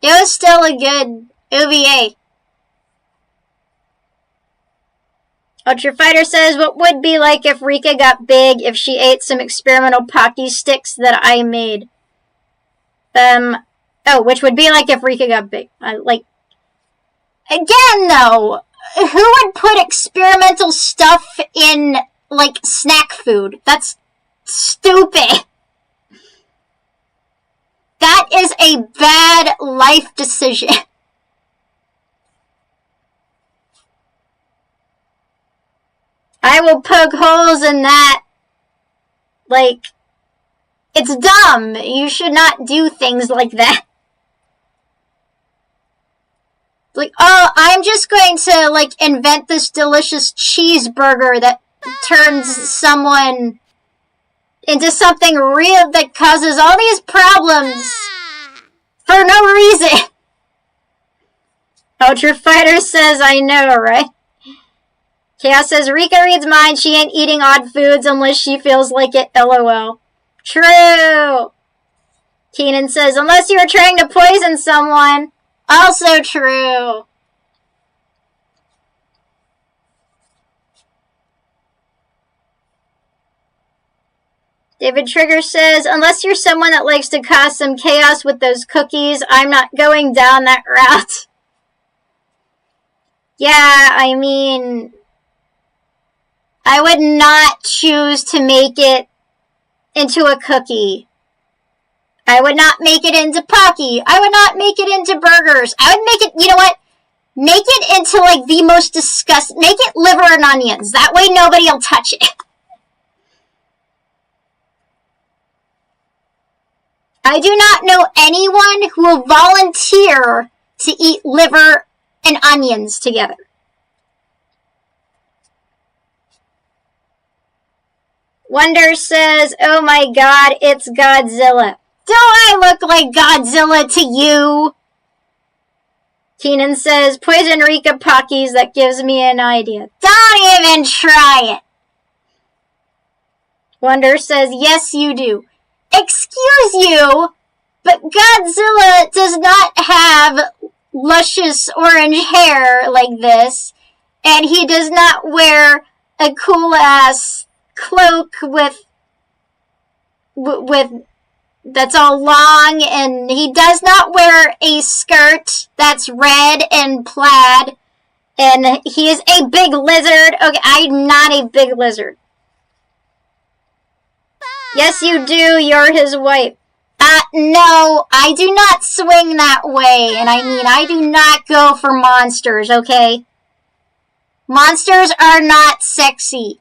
was still a good OVA. Ultra Fighter says, what would be like if Rika got big if she ate some experimental Pocky sticks that I made? Which would be like if Rika got big. Again, though, who would put experimental stuff in, like, snack food? That's stupid. That is a bad life decision. I will poke holes in that. Like, it's dumb. You should not do things like that. Like, oh, I'm just going to, like, invent this delicious cheeseburger that turns someone into something real that causes all these problems for no reason. Ultra Fighter says, I know, right? Chaos says, Rika reads minds. She ain't eating odd foods unless she feels like it, LOL. True. Keenan says, unless you were trying to poison someone. Also true. David Trigger says, unless you're someone that likes to cause some chaos with those cookies, I'm not going down that route. Yeah, I mean, I would not choose to make it into a cookie. I would not make it into Pocky. I would not make it into burgers. I would make it, you know what? Make it into, like, the most disgusting. Make it liver and onions. That way nobody will touch it. I do not know anyone who will volunteer to eat liver and onions together. Wonder says, oh my god, it's Godzilla. Do I look like Godzilla to you? Keenan says, Poison Rika Pockies, that gives me an idea. Don't even try it. Wonder says, yes you do. Excuse you, But Godzilla does not have luscious orange hair like this, and he does not wear a cool-ass cloak with that's all long, and he does not wear a skirt that's red and plaid, and he is a big lizard. Okay, I'm not a big lizard. Yes, you do. You're his wife. No, I do not swing that way, and I mean, I do not go for monsters, okay? Monsters are not sexy.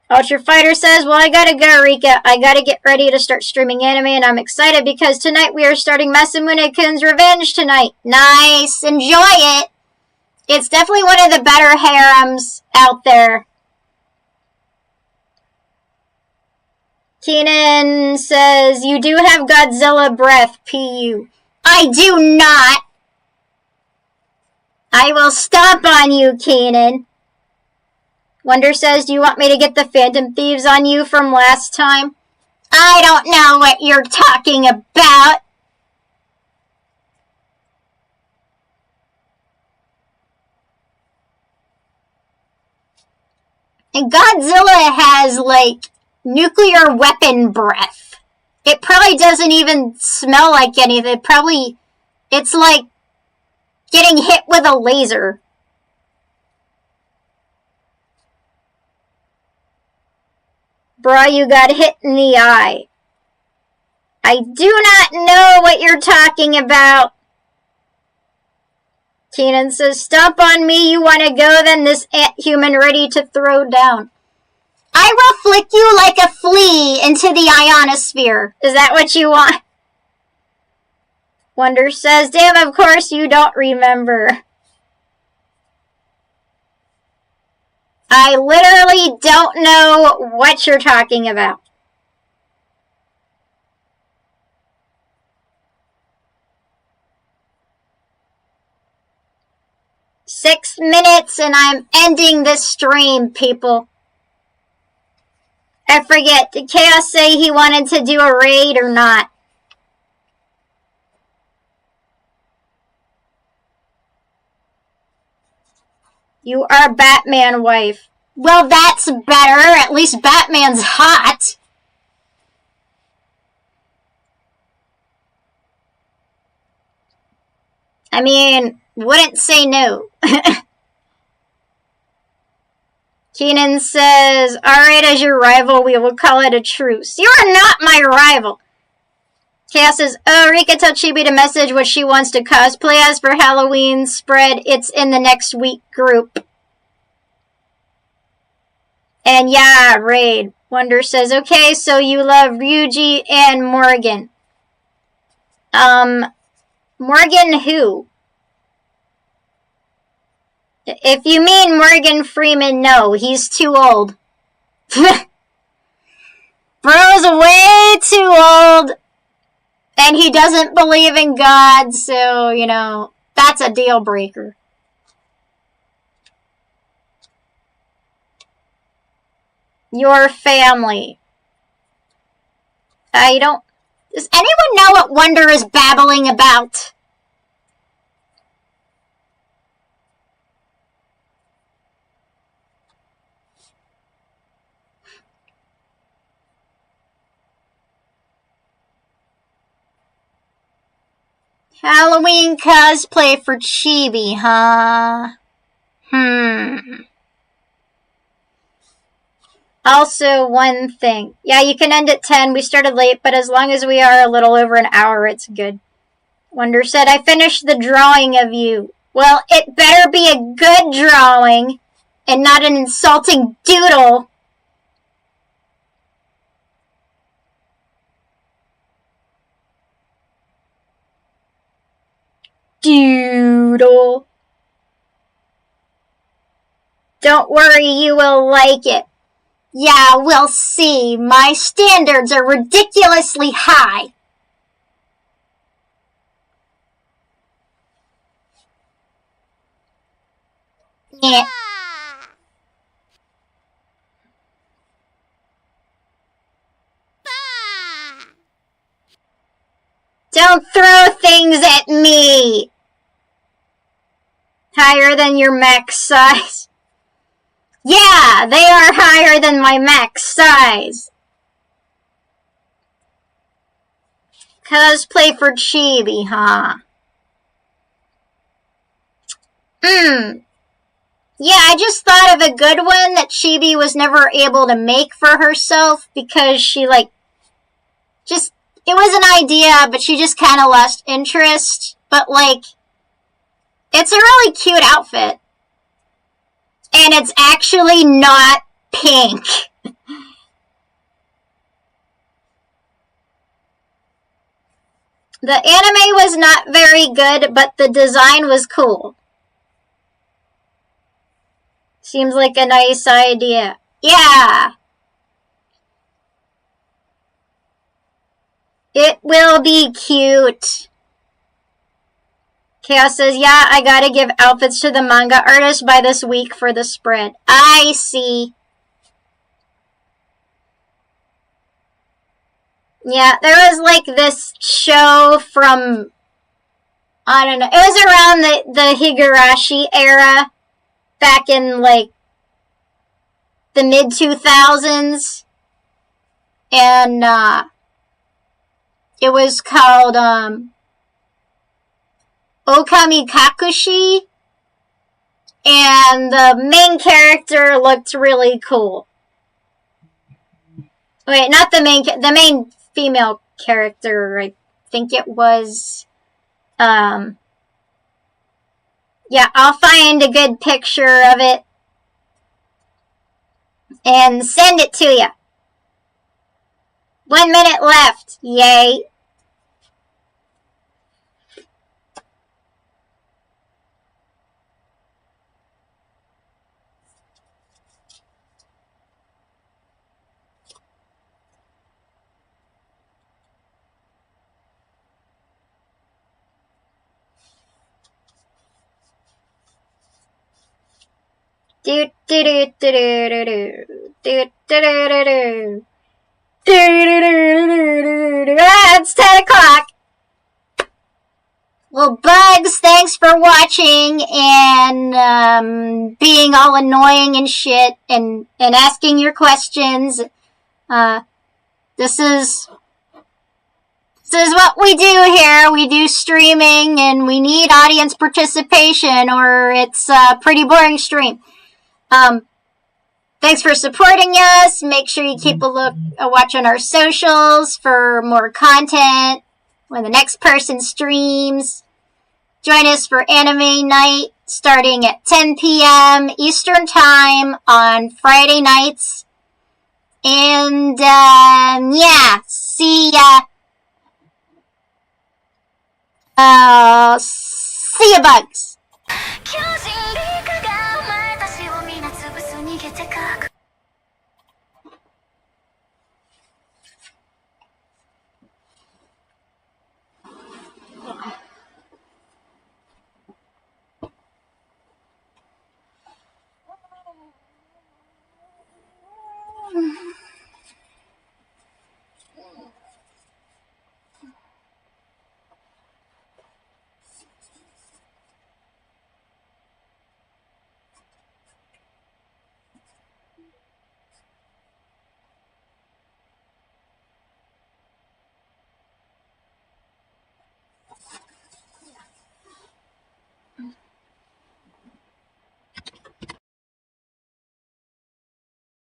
Ultra Fighter says, well, I gotta go, Rika. I gotta get ready to start streaming anime, and I'm excited because tonight we are starting Masamune-kun's Revenge tonight. Nice. Enjoy it. It's definitely one of the better harems out there. Keenan says, you do have Godzilla breath, PU. I do not. I will stomp on you, Keenan. Wonder says, do you want me to get the Phantom Thieves on you from last time? I don't know what you're talking about. And Godzilla has, like, nuclear weapon breath. It probably doesn't even smell like anything. It's like getting hit with a laser. Bruh, you got hit in the eye. I do not know what you're talking about. Keenan says, stomp on me, you want to go, then this ant-human ready to throw down. I will flick you like a flea into the ionosphere. Is that what you want? Wonder says, damn, of course you don't remember. I literally don't know what you're talking about. Six minutes and I'm ending this stream, people. I forget, did Chaos say he wanted to do a raid or not? You are Batman wife. Well, that's better. At least Batman's hot. I mean, wouldn't say no. Keenan says, alright, as your rival, we will call it a truce. You are not my rival. Chaos says, oh, Rika told Chibi to message what she wants to cosplay as for Halloween spread. It's in the next week group. And yeah, raid. Wonder says, okay, so you love Ryuji and Morgan. Morgan who? If you mean Morgan Freeman, no, he's too old. Bro's way too old. And he doesn't believe in God, so, you know, that's a deal breaker. Your family. Does anyone know what Wonder is babbling about? Halloween cosplay for Chibi, huh? Also, one thing. Yeah, you can end at 10. We started late, but as long as we are a little over an hour, it's good. Wonder said, I finished the drawing of you. Well, it better be a good drawing and not an insulting doodle. Doodle. Don't worry, you will like it. Yeah, we'll see. My standards are ridiculously high. Yeah. Don't throw things at me! Higher than your max size. Yeah, they are higher than my max size. Cosplay for Chibi, huh? Yeah, I just thought of a good one that Chibi was never able to make for herself because she, like, just, it was an idea, but she just kind of lost interest. But, like, it's a really cute outfit. And it's actually not pink. The anime was not very good, but the design was cool. Seems like a nice idea. Yeah. It will be cute. Chaos says, yeah, I gotta give outfits to the manga artist by this week for the spread. I see. Yeah, there was like this show from, I don't know, it was around the Higurashi era, back in like the mid-2000s, and it was called Okami Kakushi, and the main character looked really cool. Wait, not the main female character, I think it was, yeah, I'll find a good picture of it and send it to you. 1 minute left, yay. Do do do do do do do do do. It's 10 o'clock. Well, Bugs, thanks for watching and being all annoying and shit and asking your questions. This is what we do here. We do streaming and we need audience participation or it's a pretty boring stream. Thanks for supporting us. Make sure you keep a watch on our socials for more content when the next person streams. Join us for anime night starting at 10 p.m. Eastern Time on Friday nights. And, yeah, see ya. See ya, Bugs.